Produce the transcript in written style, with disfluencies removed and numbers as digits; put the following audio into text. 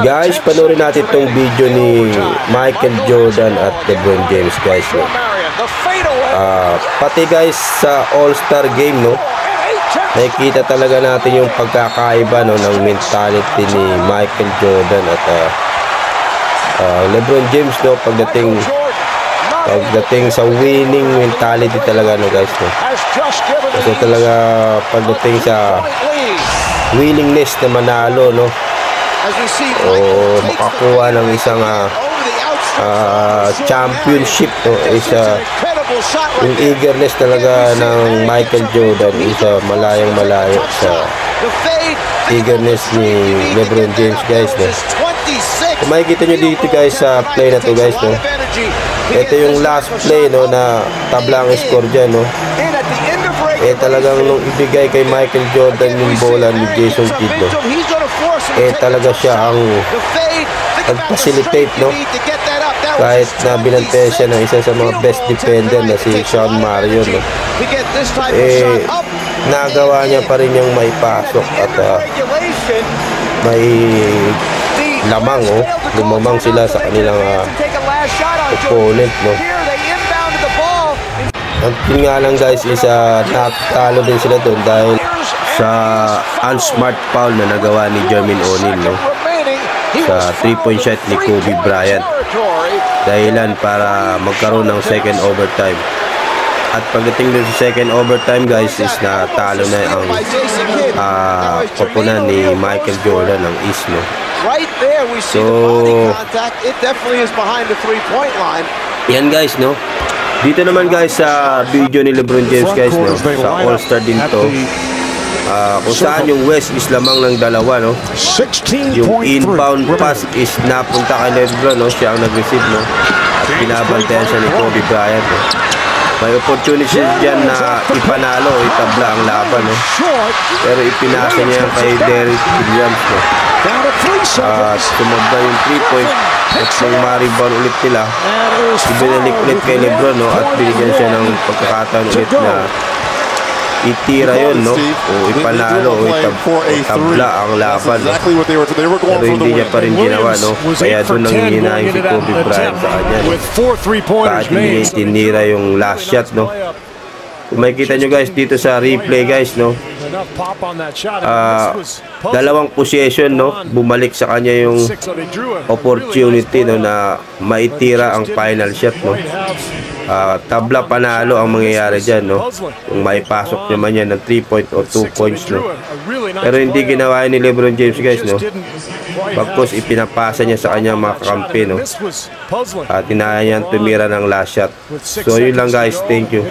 Guys, panoorin natin itong video ni Michael Jordan at LeBron James, guys. No? Pati guys sa All-Star game, no? Nakikita talaga natin yung pagkakaiba, no, ng mentality ni Michael Jordan at LeBron James, no, pagdating sa winning mentality talaga, no, guys, no? Kasi talaga pagdating sa willingness na manalo, no, o makakuha ng isang championship, no, yung eagerness talaga ng Michael Jordan is malayang malayo sa eagerness ni LeBron James, guys, no. Kung makikita nyo dito, guys, sa play na to, guys, no, ito yung last play, no, na tabla ang score dyan, no. Talagang nung ibigay kay Michael Jordan yung bola ni Jason Kidd, no, talaga siya ang nag-facilitate, no, kahit na binantayan siya ng isa sa mga best defender na si Shawn Marion, no, nagawa niya pa rin yung maipasok at may lamang, oh, lumamang sila sa kanilang opponent, no. Ang nga lang, guys, is natalo din sila doon dahil sa unsmart foul na nagawa ni Jermaine O'Neal, no, sa 3-point shot ni Kobe Bryant, dahilan para magkaroon ng second overtime. At pagdating din sa second overtime, guys, is natalo na ang koponan ni Michael Jordan ng East, no. So yan, guys, no. Dito naman, guys, sa video ni LeBron James, guys, no, sa All-Star din to, kung saan yung West is lamang ng dalawa, no. Yung inbound pass is napunta kay LeBron, no, siya ang nag-receive, no, at binabantayan siya ni Kobe Bryant, no. May opportunity dyan na ipanalo o itabla ang laban, no, pero ipinasa niya kay Derrick Williams, no. At tumagda yung 3-point at nang ma-rebound ulit nila, ibinalik ulit kay LeBron, no, at binigyan siya ng pagkakataon ulit na itira yun, no, o ipanalo o itabla ang laban, no. Pero hindi niya pa rin ginawa, no, kaya doon nang hihinahin si Kobe Bryant sa kanya, no, kahit hindi tinira yung last shot, no. Kung makikita nyo, guys, dito sa replay, guys, no, dalawang possession, no, bumalik sa kanya yung opportunity, no, na maitira ang final shot, no. Tabla panalo ang mangyayari dyan, no, kung maipasok naman yan ng 3-point o 2 points, no. Pero hindi ginawa ni LeBron James, guys, no. Pagkos ipinapasa niya sa kanyang mga kakampi, no, at tinaya niyang tumira ng last shot. So yun lang, guys, thank you.